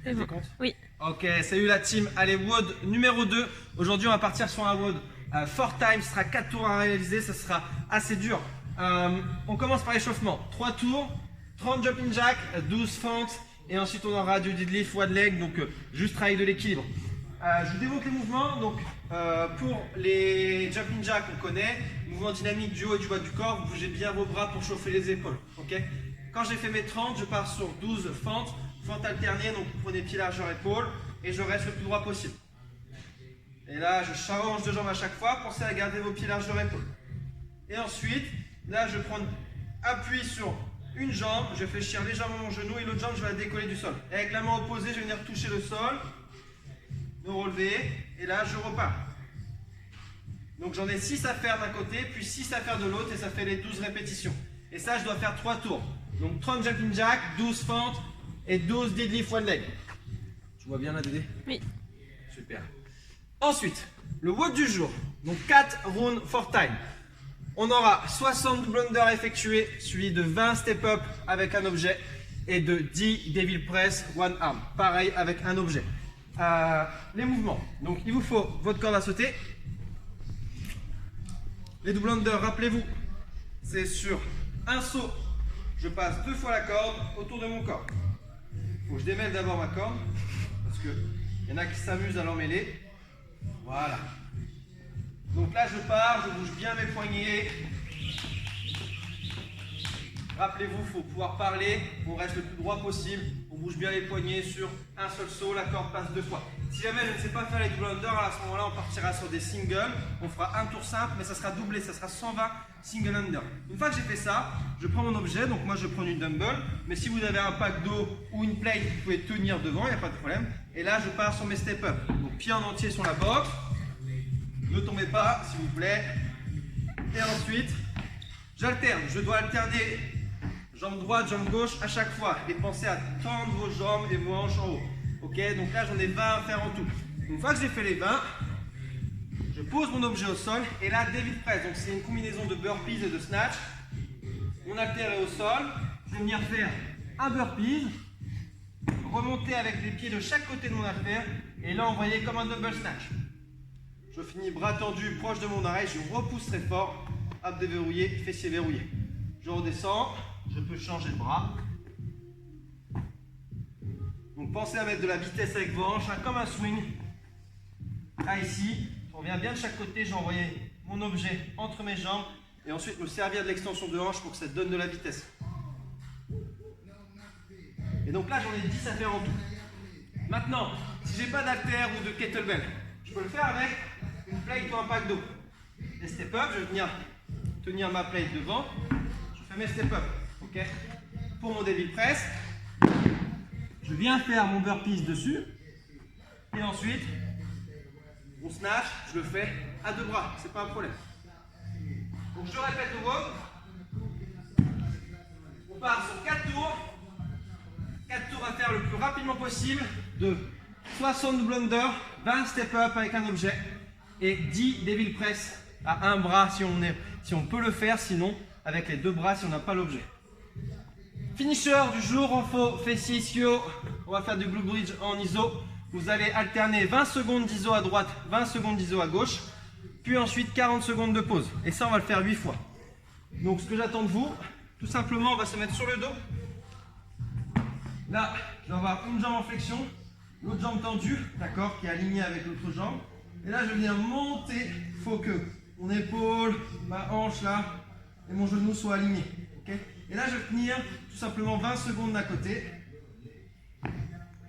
C'est bon. Compte? Oui. Ok, salut la team. Allez, WOD numéro 2. Aujourd'hui, on va partir sur un WOD 4 times. Ce sera 4 tours à réaliser. Ça sera assez dur. On commence par l'échauffement. 3 tours, 30 jumping jack, 12 fentes. Et ensuite, on aura du deadlift, quad leg. Donc, juste travail de l'équilibre. Je vous démontre les mouvements. Donc, pour les jumping jack, on connaît. Mouvement dynamique du haut et du bas du corps. Vous bougez bien vos bras pour chauffer les épaules. Ok. Quand j'ai fait mes 30, je pars sur 12 fentes. Fente alternée, donc vous prenez pied largeur épaule et je reste le plus droit possible. Et là, je change de jambe à chaque fois. Pensez à garder vos pieds largeur épaule. Et ensuite, là, je prends appui sur une jambe. Je fléchir légèrement mon genou et l'autre jambe, je vais la décoller du sol. Et avec la main opposée, je vais venir toucher le sol, me relever et là, je repars. Donc, j'en ai 6 à faire d'un côté, puis 6 à faire de l'autre et ça fait les 12 répétitions. Et ça, je dois faire 3 tours. Donc, 30 jumping jack, 12 fentes et 12 deadlift one leg. Tu vois bien là, Dédé? Oui. Super. Ensuite, le WOD du jour. Donc 4 rounds 4 time. On aura 60 blunders effectués, suivi de 20 step-up avec un objet et de 10 devil press one arm. Pareil avec un objet. Les mouvements. Donc il vous faut votre corde à sauter. Les blunders, rappelez-vous, c'est sur un saut. Je passe 2 fois la corde autour de mon corps. Il faut que je démêle d'abord ma corde, parce qu'il y en a qui s'amusent à l'emmêler. Voilà. Donc là, je pars, je bouge bien mes poignets. Rappelez-vous, il faut pouvoir parler, on reste le plus droit possible. On bouge bien les poignets sur un seul saut, la corde passe 2 fois. Si jamais je ne sais pas faire les double under, à ce moment-là, on partira sur des singles. On fera un tour simple, mais ça sera doublé, ça sera 120 single under. Une fois que j'ai fait ça, je prends mon objet, donc moi je prends une dumbbell. Mais si vous avez un pack d'eau ou une plate, vous pouvez tenir devant, il n'y a pas de problème. Et là, je pars sur mes step-up. Donc pied en entier sur la box. Ne tombez pas, s'il vous plaît. Et ensuite, j'alterne. Je dois alterner jambe droite, jambe gauche à chaque fois. Et pensez à tendre vos jambes et vos hanches en haut. Ok, donc là j'en ai 20 à faire en tout. Une fois que j'ai fait les 20, je pose mon objet au sol et là deadlift press. Donc c'est une combinaison de burpees et de snatch. Mon haltère est au sol. Je vais venir faire un burpees, remonter avec les pieds de chaque côté de mon haltère et là envoyer comme un double snatch. Je finis bras tendus proche de mon oreille, je repousse très fort, abs déverrouillé, fessiers verrouillés. Je redescends, je peux changer de bras. Donc pensez à mettre de la vitesse avec vos hanches, comme un swing. Là ici, je reviens bien de chaque côté, j'ai envoyé mon objet entre mes jambes et ensuite me servir de l'extension de hanche pour que ça donne de la vitesse. Et donc là j'en ai 10 à faire en tout. Maintenant, si j'ai pas d'haltère ou de kettlebell, je peux le faire avec une plate ou un pack d'eau. Les step-up, je vais venir tenir ma plate devant, je fais mes step-up. Okay. Pour mon deadlift press, je viens faire mon burpees dessus et ensuite mon snatch, je le fais à 2 bras, c'est pas un problème. Donc je répète le WOD. On part sur 4 tours. 4 tours à faire le plus rapidement possible de 60 blunders, 20 step-up avec un objet et 10 devil press à un bras si on peut le faire, sinon avec les 2 bras si on n'a pas l'objet. Finisher du jour, on fait fessier ischio. On va faire du glute bridge en iso. Vous allez alterner 20 secondes d'iso à droite, 20 secondes d'iso à gauche, puis ensuite 40 secondes de pause. Et ça, on va le faire 8 fois. Donc, ce que j'attends de vous, tout simplement, on va se mettre sur le dos. Là, je vais avoir une jambe en flexion, l'autre jambe tendue, d'accord, qui est alignée avec l'autre jambe. Et là, je viens monter. Il faut que mon épaule, ma hanche là, et mon genou soient alignés. Okay. Et là, je vais tenir tout simplement 20 secondes d'un côté,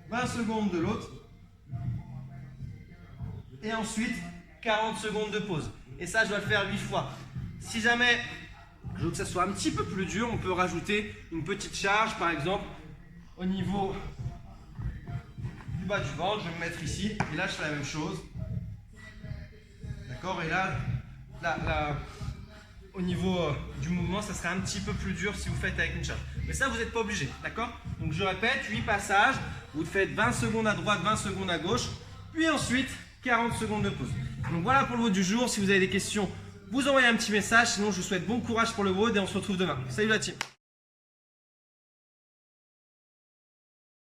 20 secondes de l'autre, et ensuite 40 secondes de pause. Et ça, je dois le faire 8 fois. Si jamais je veux que ça soit un petit peu plus dur, on peut rajouter une petite charge, par exemple, au niveau du bas du ventre. Je vais me mettre ici, et là, je fais la même chose. D'accord. Et là, au niveau du mouvement, ça serait un petit peu plus dur si vous faites avec une charge. Mais ça, vous n'êtes pas obligé, d'accord? Donc je répète, 8 passages, vous faites 20 secondes à droite, 20 secondes à gauche, puis ensuite 40 secondes de pause. Donc voilà pour le WOD du jour. Si vous avez des questions, vous envoyez un petit message. Sinon, je vous souhaite bon courage pour le WOD et on se retrouve demain. Salut la team!